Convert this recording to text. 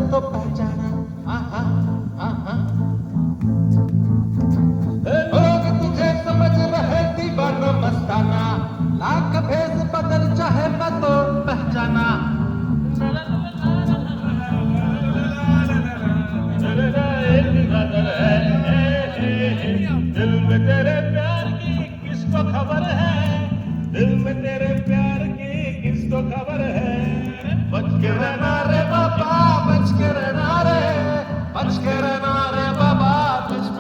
तो पहचाना। आहा, आहा। लोग तुझे समझ रहे दीवाना मस्ताना, लाख भेद